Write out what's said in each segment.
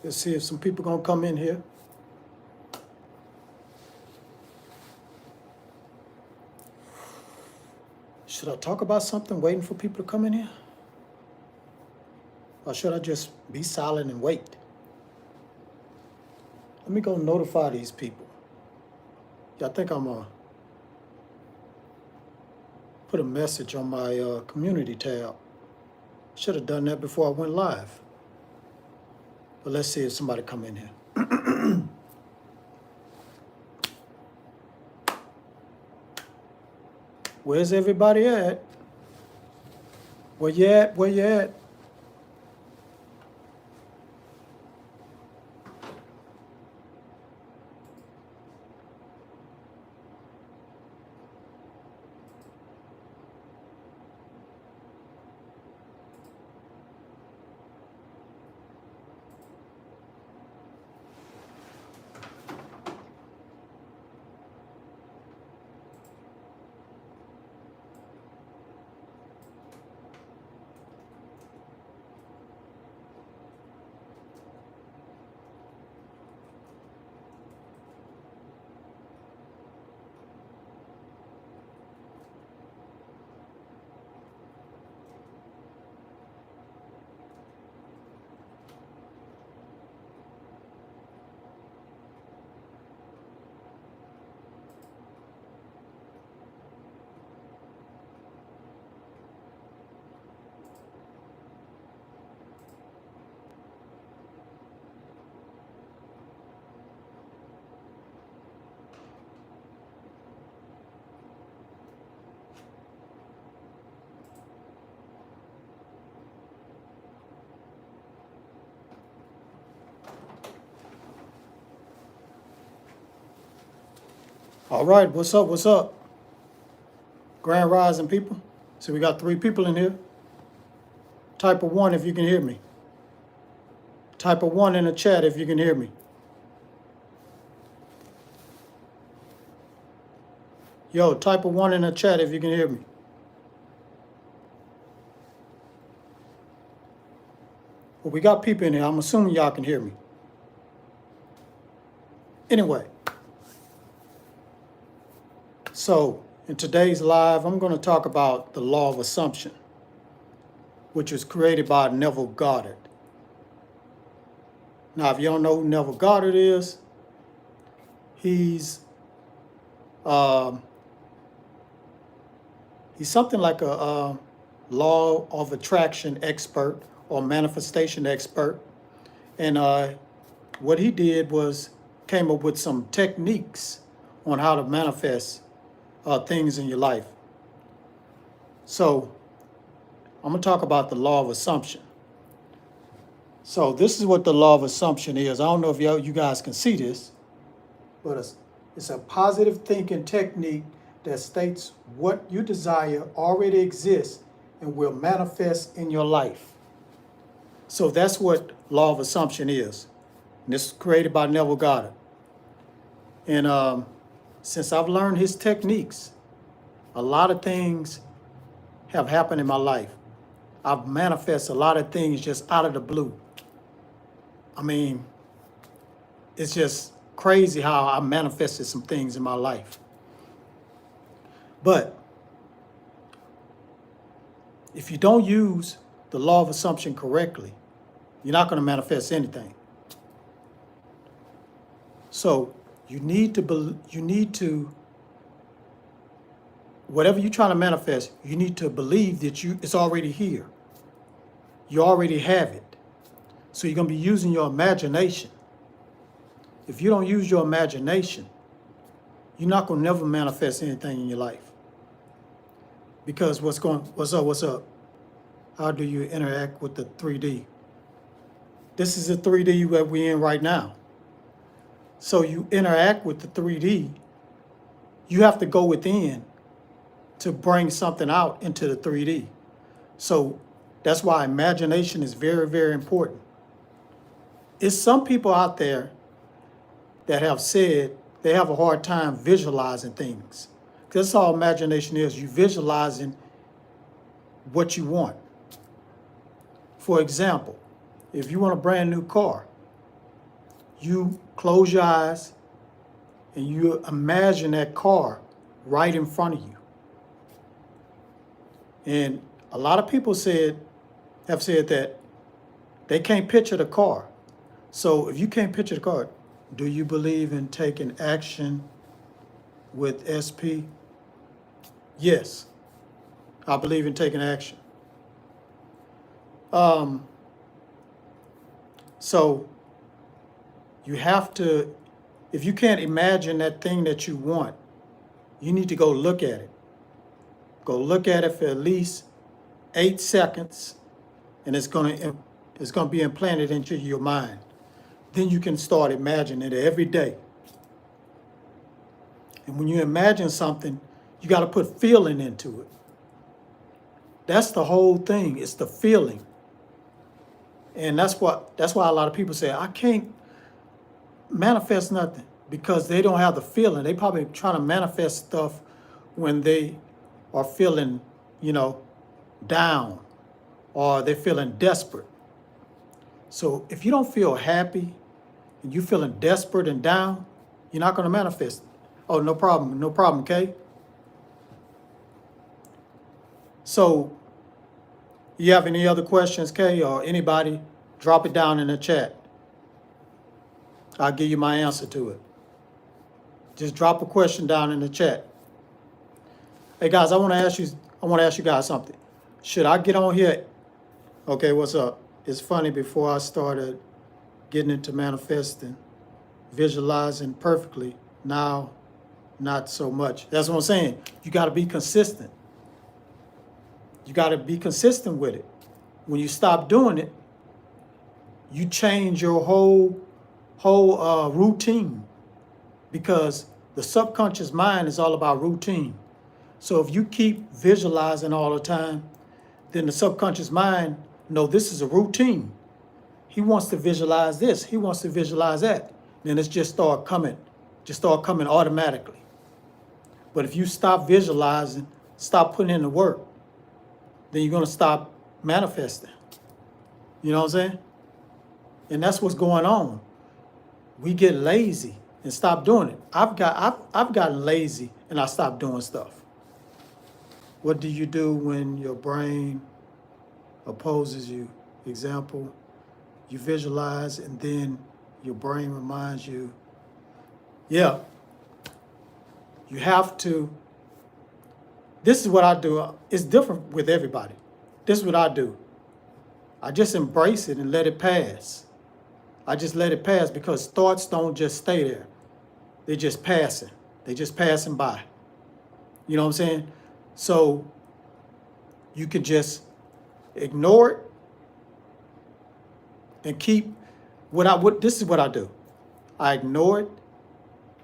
Let's see if some people gonna come in here. Should I talk about something waiting for people to come in here? Or should I just be silent and wait? Let me go notify these people. Yeah, I think I'm gonna put a message on my community tab. Should have done that before I went live. But let's see if somebody come in here. Where's everybody at? Where you at? Where you at? All right, what's up? What's up? Grand Rising people. So we got 3 people in here. Type of 1 if you can hear me. Type of 1 in the chat if you can hear me. Yo, type of 1 in the chat if you can hear me. Well, we got people in here. I'm assuming y'all can hear me. Anyway. So, in today's live, I'm going to talk about the law of assumption, which was created by Neville Goddard. Now, if you don't know who Neville Goddard is, he's something like a law of attraction expert or manifestation expert. And what he did was came up with some techniques on how to manifest things in your life. So I'm going to talk about the law of assumption. So this is what the law of assumption is. I don't know if you guys can see this, but it's a positive thinking technique that states what you desire already exists and will manifest in your life. So that's what law of assumption is. And this is created by Neville Goddard. And since I've learned his techniques, a lot of things have happened in my life. I've manifested a lot of things just out of the blue. I mean, it's just crazy how I manifested some things in my life. But if you don't use the law of assumption correctly, you're not going to manifest anything. So you need to, whatever you're trying to manifest, you need to believe that it's already here. You already have it. So you're going to be using your imagination. If you don't use your imagination, you're not going to never manifest anything in your life. Because what's up? How do you interact with the 3D? This is the 3D that we're in right now. So you interact with the 3D, you have to go within to bring something out into the 3D. So that's why imagination is very, very important. It's some people out there that have said they have a hard time visualizing things. That's all imagination is. You visualizing what you want. For example, if you want a brand new car, You close your eyes and you imagine that car right in front of you. And a lot of people have said that they can't picture the car. So if you can't picture the car, do you believe in taking action with SP? Yes, I believe in taking action. So you have to, if you can't imagine that thing that you want, you need to go look at it. Go look at it for at least 8 seconds, and it's gonna be implanted into your mind. Then you can start imagining it every day. And when you imagine something, you got to put feeling into it. That's the whole thing. It's the feeling. And that's why a lot of people say, I can't manifest nothing, because they don't have the feeling. They probably trying to manifest stuff when they are feeling, down, or they're feeling desperate. So if you don't feel happy and you're feeling desperate and down, you're not going to manifest it. Oh, no problem, Kay. So, you have any other questions, Kay, or anybody? Drop it down in the chat. I'll give you my answer to it. Just drop a question down in the chat. Hey guys, I want to ask you guys something. Should I get on here? Okay, what's up? It's funny, before I started getting into manifesting, visualizing perfectly, now not so much. That's what I'm saying. You got to be consistent. You got to be consistent with it. When you stop doing it, you change your whole routine, because the subconscious mind is all about routine. So if you keep visualizing all the time, then the subconscious mind know this is a routine. He wants to visualize this. He wants to visualize that. Then it's just start coming automatically. But if you stop visualizing, stop putting in the work, then you're going to stop manifesting. You know what I'm saying? And that's what's going on. We get lazy and stop doing it. I've gotten lazy and I stopped doing stuff. What do you do when your brain opposes you? Example, you visualize and then your brain reminds you, yeah, you have to. This is what I do. It's different with everybody. This is what I do. I just embrace it and let it pass. I just let it pass, because thoughts don't just stay there. They're just passing. They're just passing by. You know what I'm saying? So you can just ignore it and keep this is what I do. I ignore it.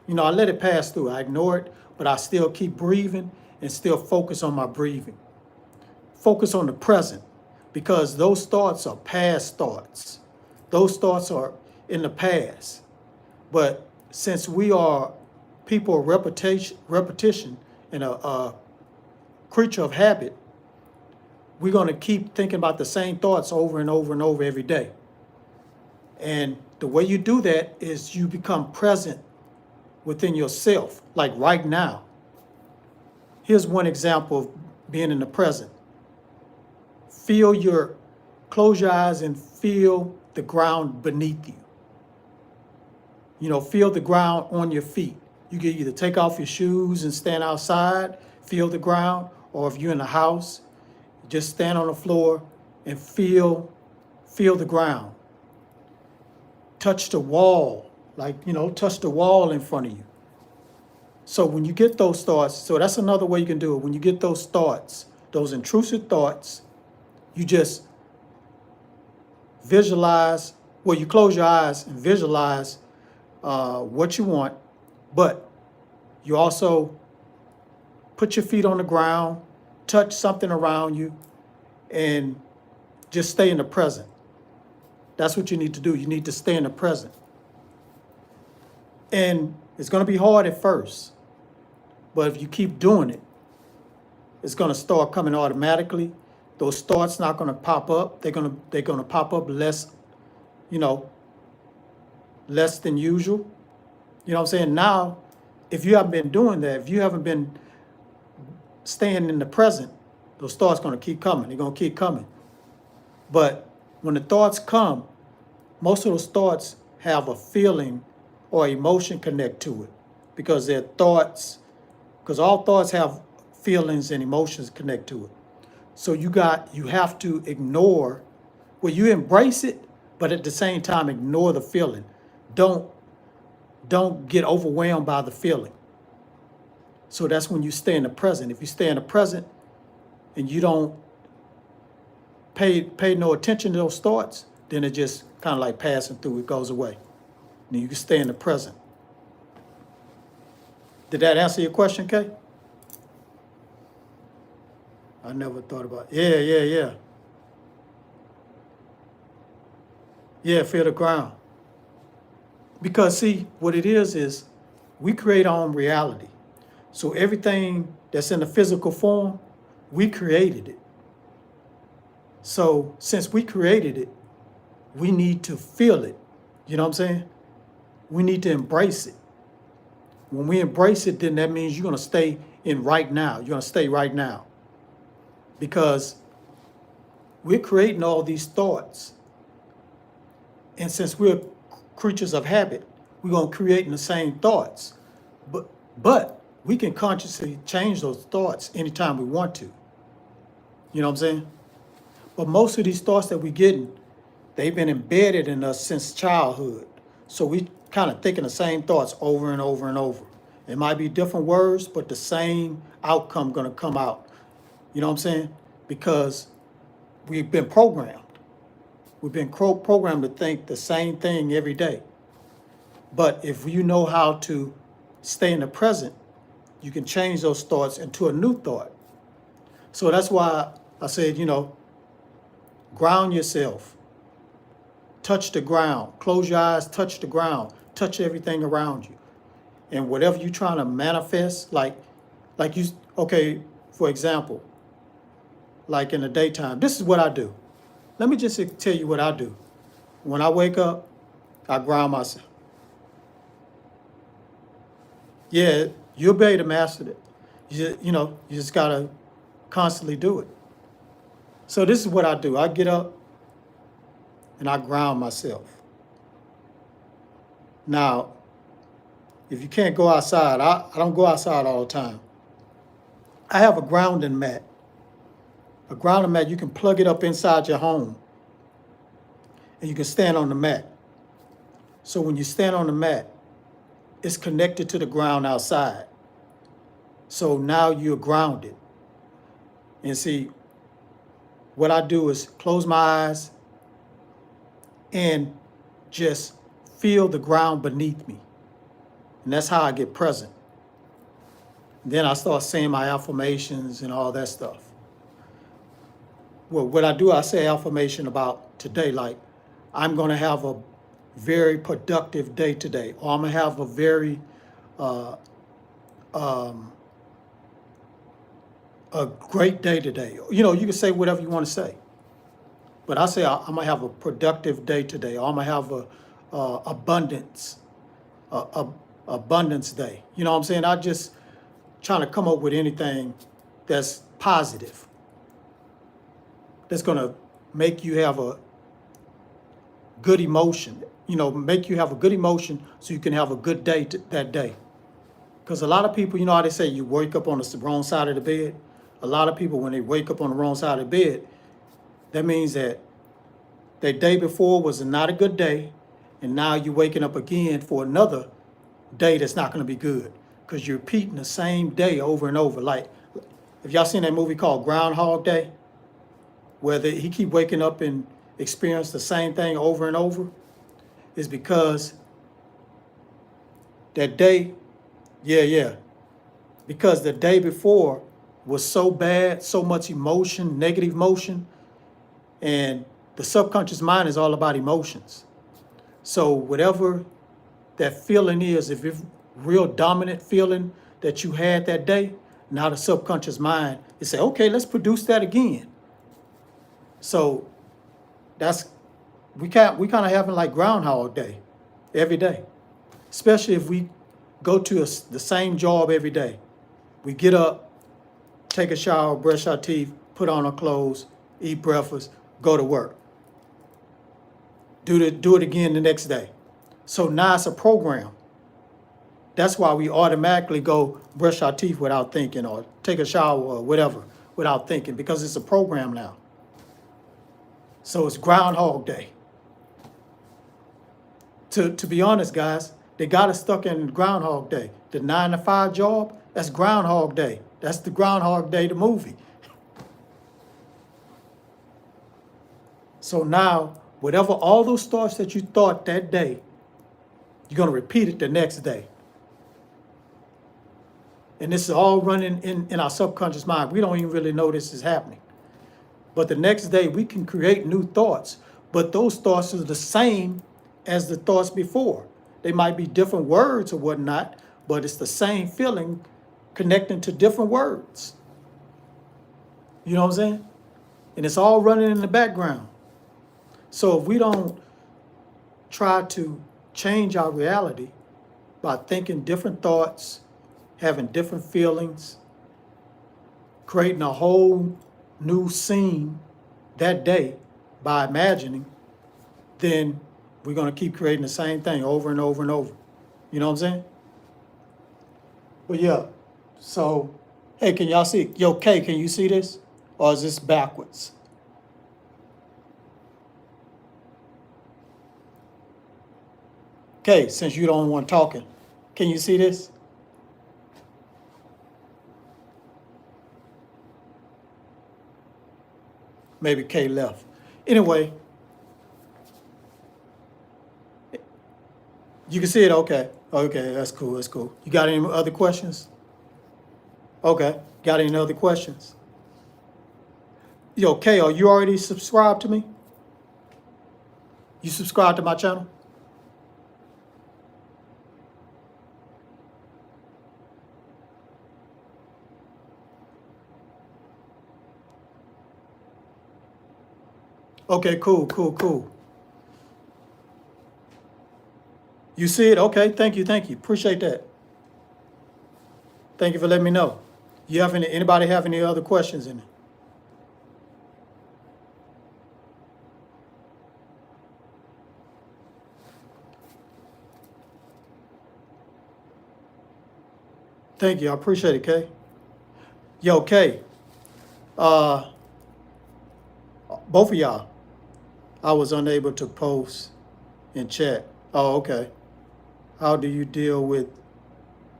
I let it pass through. I ignore it, but I still keep breathing and still focus on my breathing. Focus on the present, because those thoughts are past thoughts. Those thoughts are in the past. But since we are people of repetition and a creature of habit, we're going to keep thinking about the same thoughts over and over and over every day. And the way you do that is you become present within yourself, like right now. Here's one example of being in the present. Close your eyes and feel the ground beneath you. Feel the ground on your feet. You can either take off your shoes and stand outside, feel the ground, or if you're in the house, just stand on the floor and feel the ground. Touch the wall, touch the wall in front of you. So when you get those thoughts, so that's another way you can do it. When you get those thoughts, those intrusive thoughts, you just visualize, you close your eyes and visualize what you want, but you also put your feet on the ground, touch something around you, and just stay in the present. That's what you need to do. You need to stay in the present. And it's going to be hard at first, but if you keep doing it, it's going to start coming automatically. Those thoughts not going to pop up. They're going to pop up less, less than usual. You know what I'm saying? Now, if you haven't been doing that, if you haven't been staying in the present, those thoughts going to keep coming. They're going to keep coming. But when the thoughts come, most of those thoughts have a feeling or emotion connect to it, because they're thoughts, because all thoughts have feelings and emotions connect to it. So you have to ignore, well, you embrace it, but at the same time ignore the feeling. Don't get overwhelmed by the feeling. So that's when you stay in the present. If you stay in the present and you don't pay no attention to those thoughts, then it just kind of like passing through, it goes away. And you can stay in the present. Did that answer your question, Kay? I never thought about it. Yeah. Yeah, feel the ground. Because see, what it is we create our own reality. So everything that's in the physical form, we created it. So since we created it, we need to feel it. You know what I'm saying? We need to embrace it. When we embrace it, then that means you're going to stay in right now. You're going to stay right now. Because we're creating all these thoughts. And since we're creatures of habit, we're going to create the same thoughts. But we can consciously change those thoughts anytime we want to. You know what I'm saying? But most of these thoughts that we're getting, they've been embedded in us since childhood. So we kind of thinking the same thoughts over and over and over. It might be different words, but the same outcome going to come out. You know what I'm saying? Because we've been programmed. We've been programmed to think the same thing every day. But if you know how to stay in the present, you can change those thoughts into a new thought. So that's why I said, ground yourself. Touch the ground. Close your eyes, touch the ground. Touch everything around you. And whatever you're trying to manifest, okay, for example, like in the daytime, this is what I do. Let me just tell you what I do. When I wake up, I ground myself. Yeah, you'll be able to master it. You just got to constantly do it. So this is what I do. I get up and I ground myself. Now, if you can't go outside, I don't go outside all the time. I have a grounding mat. A grounding mat, you can plug it up inside your home and you can stand on the mat. So when you stand on the mat, it's connected to the ground outside. So now you're grounded. And see, what I do is close my eyes and just feel the ground beneath me. And that's how I get present. Then I start saying my affirmations and all that stuff. Well, what I do, I say affirmation about today, like I'm going to have a very productive day today, or I'm going to have a very a great day today. You can say whatever you want to say. But I say I'm going to have a productive day today, or I'm going to have a abundance day. You know what I'm saying? I just trying to come up with anything that's positive, that's going to make you have a good emotion, make you have a good emotion so you can have a good day that day. Because a lot of people, how they say you wake up on the wrong side of the bed? A lot of people, when they wake up on the wrong side of the bed, that means that their day before was not a good day, and now you're waking up again for another day that's not going to be good, because you're repeating the same day over and over. Like, if y'all seen that movie called Groundhog Day, where he keep waking up and experience the same thing over and over, is because that day, because the day before was so bad, so much emotion, negative emotion, and the subconscious mind is all about emotions. So whatever that feeling is, if it's real dominant feeling that you had that day, now the subconscious mind is say, okay, let's produce that again. So we kind of having like Groundhog Day. every day, especially if we go to the same job every day. We get up, take a shower, brush our teeth, put on our clothes, eat breakfast, go to work. Do it again the next day. So now it's a program. That's why we automatically go brush our teeth without thinking, or take a shower or whatever without thinking, because it's a program now. So it's Groundhog Day. To be honest, guys, they got us stuck in Groundhog Day. The 9 to 5 job, that's Groundhog Day. That's the Groundhog Day, the movie. So now, whatever, all those thoughts that you thought that day, you're going to repeat it the next day. And this is all running in our subconscious mind. We don't even really know this is happening. But the next day, we can create new thoughts. But those thoughts are the same as the thoughts before. They might be different words or whatnot, but it's the same feeling connecting to different words. You know what I'm saying? And it's all running in the background. So if we don't try to change our reality by thinking different thoughts, having different feelings, creating a whole new scene that day by imagining, then we're going to keep creating the same thing over and over and over. You know what I'm saying? But yeah, so, hey, can y'all see? Yo, Kay, can you see this? Or is this backwards? Kay, since you don't want talking, can you see this? Maybe Kay left. Anyway, you can see it, okay. Okay, that's cool, that's cool. You got any other questions? Okay, got any other questions? Yo, Kay, are you already subscribed to me? You subscribed to my channel? Okay, cool, cool, cool. You see it? Okay, thank you, thank you. Appreciate that. Thank you for letting me know. You have anybody have any other questions in it? Thank you, I appreciate it, Kay. Yo, Kay, both of y'all, I was unable to post in chat. Oh, okay. How do you deal with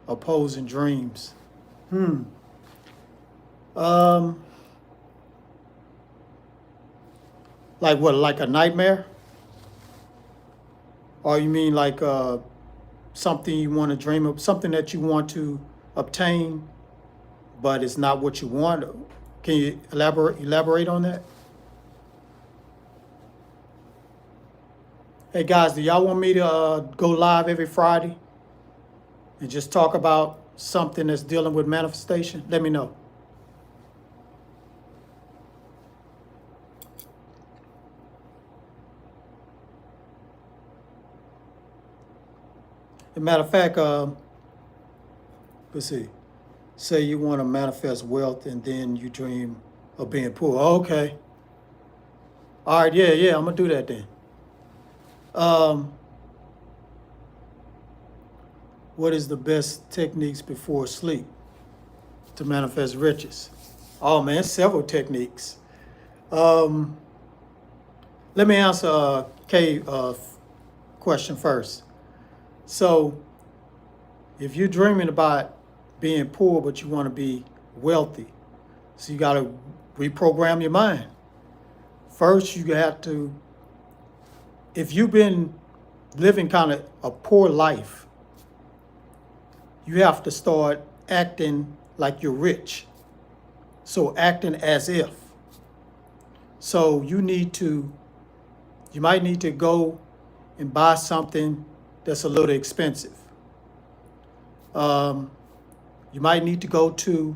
opposing dreams? Like what, like a nightmare? Or you mean like something you want to dream of, something that you want to obtain, but it's not what you want? Can you elaborate on that? Hey guys, do y'all want me to go live every Friday and just talk about something that's dealing with manifestation? Let me know. As a matter of fact, let's see. Say you want to manifest wealth and then you dream of being poor. Okay. All right, yeah, I'm gonna do that then. What is the best techniques before sleep to manifest riches? Oh man, several techniques. Let me answer Kay question first. So if you're dreaming about being poor but you want to be wealthy, so you got to reprogram your mind. First, you have to, if you've been living kind of a poor life, you have to start acting like you're rich. So acting as if. So you might need to go and buy something that's a little expensive. You might need to go to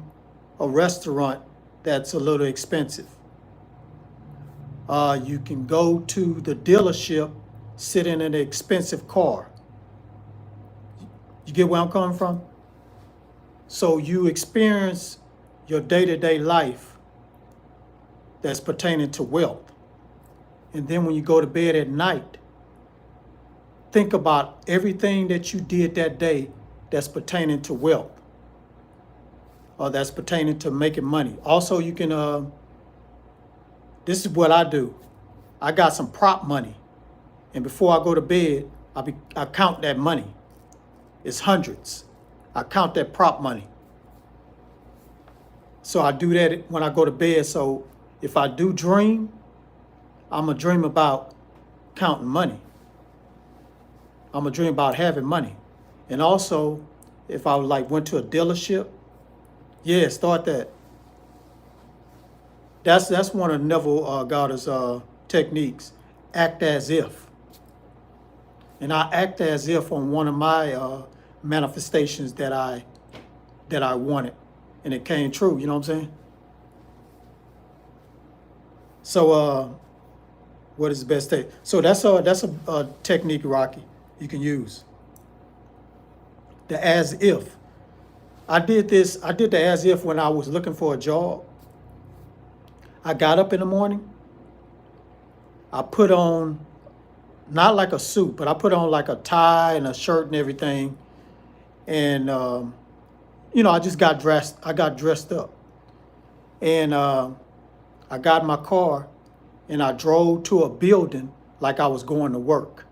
a restaurant that's a little expensive. You can go to the dealership, sit in an expensive car. You get where I'm coming from? So you experience your day-to-day life that's pertaining to wealth. And then when you go to bed at night, think about everything that you did that day that's pertaining to wealth or that's pertaining to making money. Also, you can, this is what I do. I got some prop money. And before I go to bed, I count that money. It's hundreds. I count that prop money. So I do that when I go to bed. So if I do dream, I'm going to dream about counting money. I'm going to dream about having money. And also, if I went to a dealership, yeah, start that. That's one of Neville Goddard's techniques. Act as if. And I act as if on one of my manifestations that I wanted, and it came true. You know what I'm saying? So what is the best take? So that's a technique, Rocky, you can use. The as if. I did the as if when I was looking for a job. I got up in the morning. I put on, not like a suit, but I put on like a tie and a shirt and everything. And, I just got dressed. I got dressed up. And I got in my car and I drove to a building like I was going to work.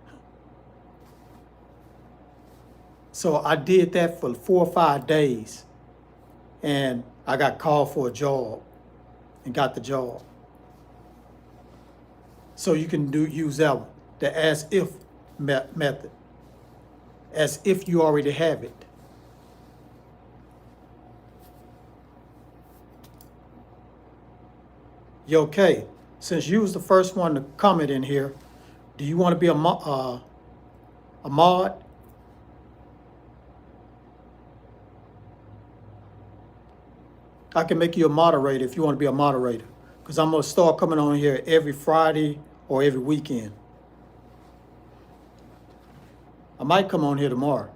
So I did that for 4 or 5 days. And I got called for a job and got the job. So you can use that one, the as if method. As if you already have it. You okay? Since you was the first one to comment in here, do you want to be a mod? I can make you a moderator if you want to be a moderator, because I'm going to start coming on here every Friday or every weekend. I might come on here tomorrow.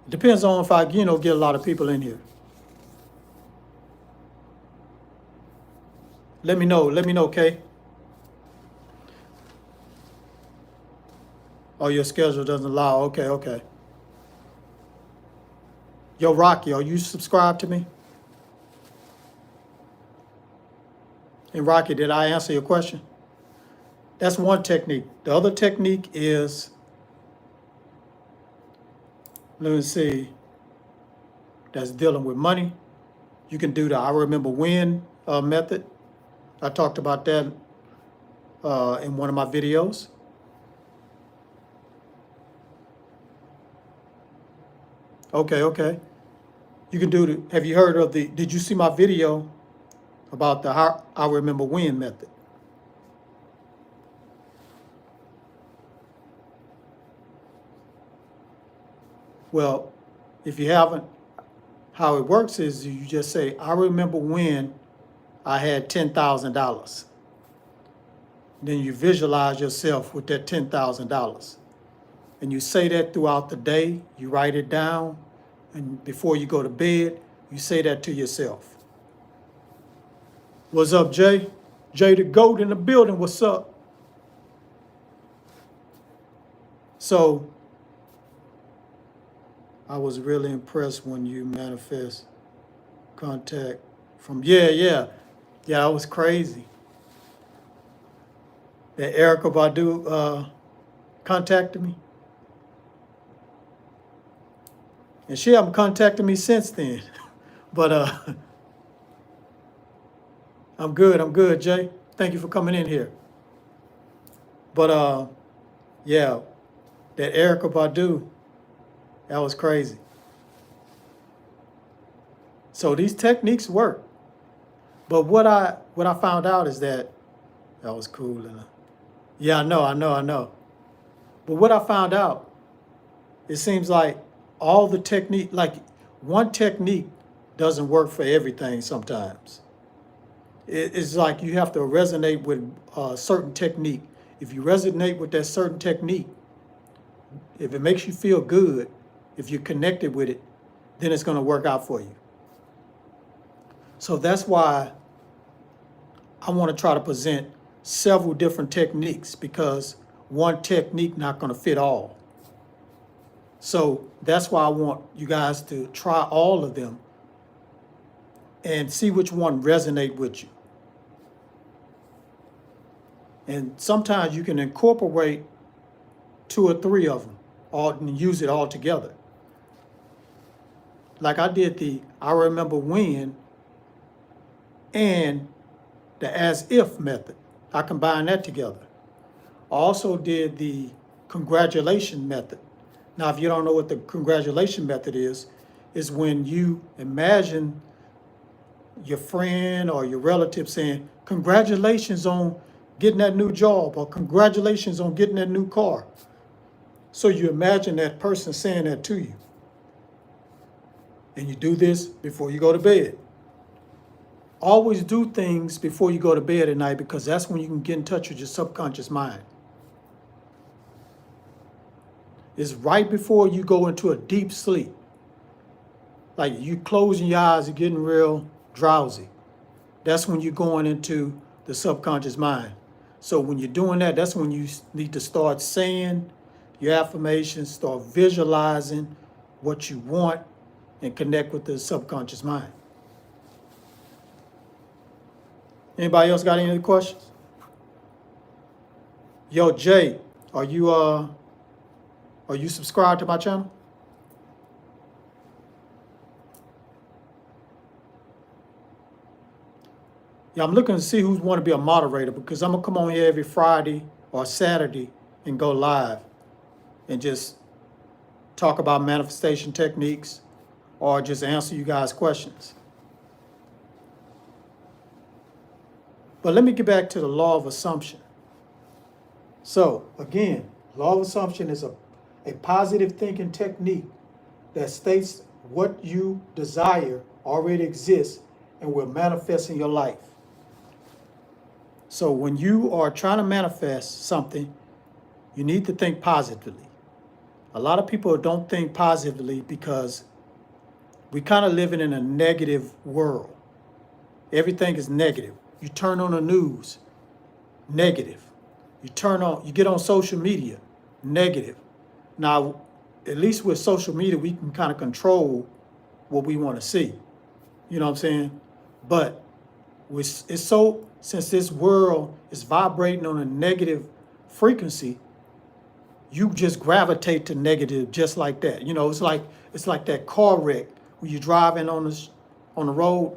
It depends on if I, get a lot of people in here. Let me know, okay? Oh, your schedule doesn't allow. Okay. Yo, Rocky, are you subscribed to me? And Rocky, did I answer your question? That's one technique. The other technique is, let me see, that's dealing with money. You can do the I remember when method. I talked about that in one of my videos. Okay. You can do have you heard of did you see my video about the I remember when method? Well, if you haven't, how it works is you just say, I remember when I had $10,000. Then you visualize yourself with that $10,000. And you say that throughout the day, you write it down, and before you go to bed, you say that to yourself. What's up, Jay? Jay the GOAT in the building, what's up? So, I was really impressed when you manifest contact from, yeah, that was crazy. That Erica Badu contacted me. And she haven't contacted me since then. But I'm good, Jay. Thank you for coming in here. But yeah, that Erica Badu, that was crazy. So these techniques work. But what I found out is that was cool. Yeah, I know. But what I found out, it seems like all the technique, like one technique doesn't work for everything sometimes. It's like you have to resonate with a certain technique. If you resonate with that certain technique, If it makes you feel good, if you're connected with it, then it's going to work out for you. So that's why I want to try to present several different techniques, because one technique not going to fit all. So that's why I want you guys to try all of them and see which one resonate with you. And sometimes you can incorporate 2 or 3 of them and use it all together. Like I did the I remember when and the as if method. I combined that together. I also did the congratulation method. Now, if you don't know what the congratulation method is when you imagine your friend or your relative saying, congratulations on getting that new job, or congratulations on getting that new car. So you imagine that person saying that to you. And you do this before you go to bed. Always do things before you go to bed at night, because that's when you can get in touch with your subconscious mind. It's right before you go into a deep sleep. Like you closing your eyes and getting real drowsy. That's when you're going into the subconscious mind. So when you're doing that, that's when you need to start saying your affirmations, start visualizing what you want, and connect with the subconscious mind. Anybody else got any other questions? Yo, Jay, are you subscribed to my channel? Yeah, I'm looking to see who's want to be a moderator, because I'm gonna come on here every Friday or Saturday and go live and just talk about manifestation techniques or just answer you guys' questions. But let me get back to the law of assumption. So again, law of assumption is a positive thinking technique that states what you desire already exists and will manifest in your life. So when you are trying to manifest something, you need to think positively. A lot of people don't think positively because we kind of living in a negative world. Everything is negative. You turn on the news, negative. You get on social media, negative. Now, at least with social media, we can kind of control what we want to see. You know what I'm saying? But since this world is vibrating on a negative frequency, you just gravitate to negative just like that. You know, it's like that car wreck when you're driving on the road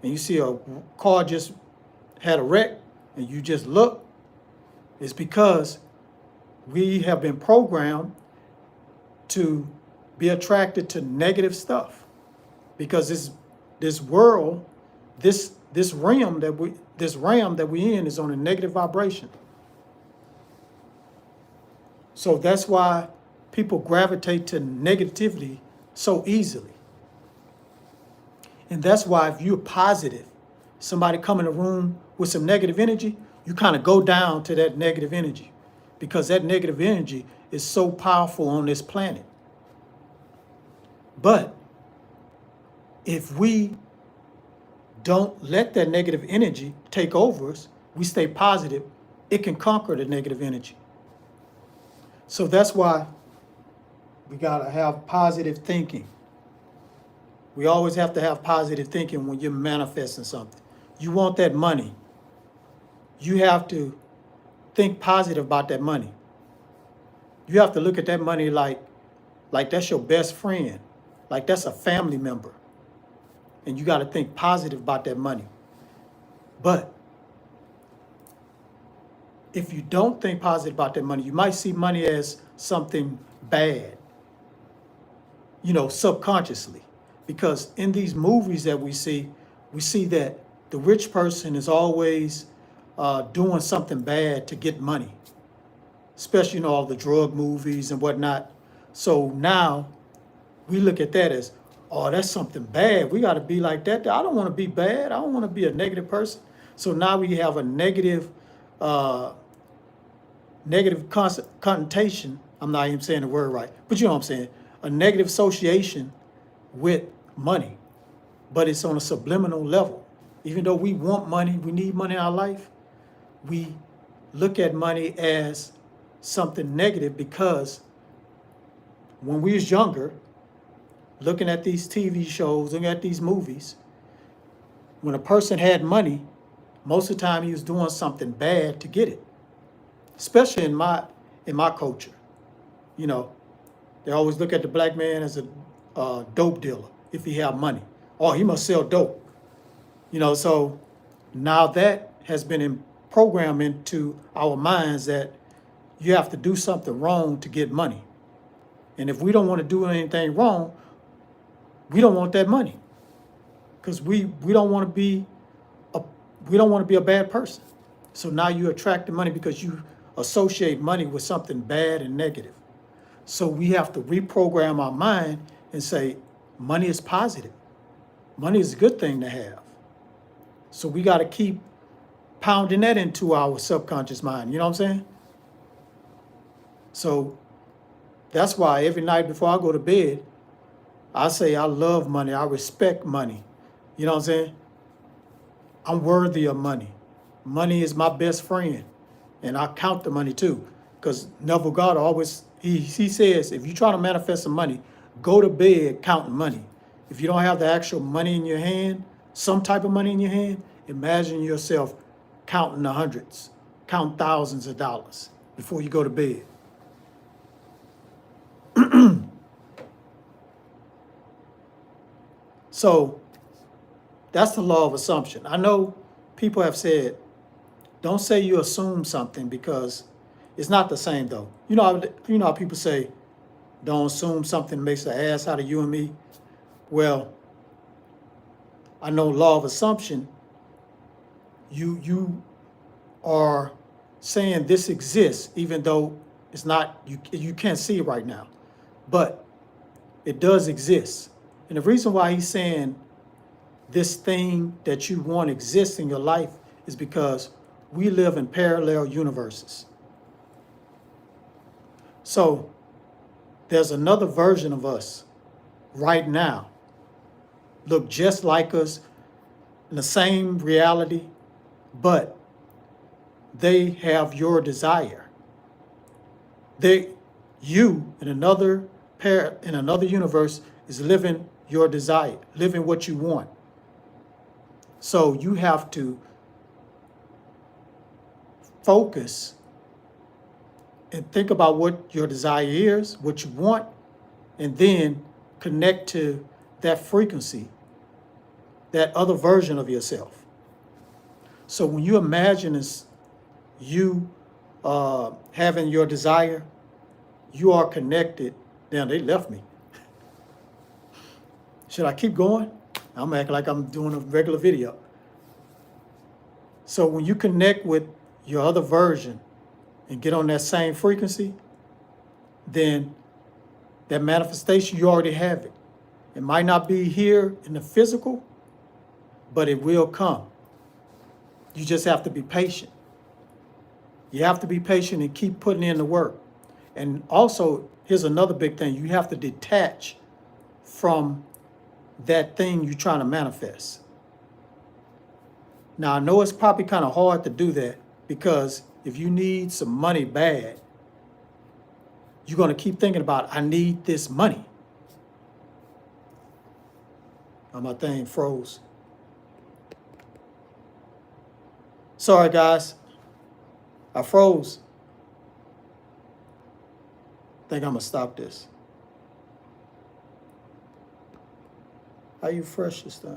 and you see a car just had a wreck and you just look. It's because we have been programmed to be attracted to negative stuff, because this world, this realm that we in is on a negative vibration. So that's why people gravitate to negativity so easily. And that's why if you're positive, somebody come in a room with some negative energy, you kind of go down to that negative energy, because that negative energy is so powerful on this planet. But if we don't let that negative energy take over us, we stay positive, it can conquer the negative energy. So that's why we got to have positive thinking. We always have to have positive thinking when you're manifesting something. You want that money. You have to think positive about that money. You have to look at that money like that's your best friend, like that's a family member. And you got to think positive about that money. But if you don't think positive about that money, you might see money as something bad, subconsciously. Because in these movies that we see that the rich person is always doing something bad to get money, especially, all the drug movies and whatnot. So now we look at that as, oh, that's something bad. We got to be like that. I don't want to be bad. I don't want to be a negative person. So now we have a negative connotation I'm not even saying the word right, but you know what I'm saying. A negative association with money, but it's on a subliminal level. Even though we want money, we need money in our life, we look at money as something negative because when we was younger, looking at these TV shows, looking at these movies, when a person had money, most of the time he was doing something bad to get it. Especially in my culture, you know, they always look at the black man as a dope dealer if he have money. Oh, he must sell dope. You know, so now that has been programmed into our minds that you have to do something wrong to get money. And if we don't want to do anything wrong, we don't want that money. Because we don't want to be a bad person. So now you attract the money because you associate money with something bad and negative. So we have to reprogram our mind and say, money is positive. Money is a good thing to have. So we got to keep pounding that into our subconscious mind. You know what I'm saying? So that's why every night before I go to bed, I say I love money. I respect money. You know what I'm saying? I'm worthy of money. Money is my best friend. And I count the money too. Because Neville Goddard always, he says, if you try to manifest some money, go to bed counting money. If you don't have the actual money in your hand, some type of money in your hand, imagine yourself counting the hundreds, count thousands of dollars before you go to bed. So that's the law of assumption. I know people have said, don't say you assume something because it's not the same though. You know how people say, don't assume something makes an ass out of you and me. Well, I know law of assumption, you are saying this exists even though it's not, you can't see it right now, but it does exist. And the reason why he's saying this thing that you want exists in your life is because we live in parallel universes. So there's another version of us right now, look just like us, in the same reality, but they have your desire. You in another universe is living your desire, living what you want. So you have to focus and think about what your desire is, what you want, and then connect to that frequency, that other version of yourself. So when you imagine you having your desire, you are connected. Damn, they left me. Should I keep going? I'm acting like I'm doing a regular video. So when you connect with your other version and get on that same frequency, then that manifestation, you already have it. It might not be here in the physical, but it will come. You just have to be patient. You have to be patient and keep putting in the work. And also, here's another big thing. You have to detach from that thing you're trying to manifest. Now, I know it's probably kind of hard to do that because if you need some money bad, you're going to keep thinking about, I need this money. Oh, my thing froze. Sorry, guys. I froze. I think I'm going to stop this. How you fresh this thing?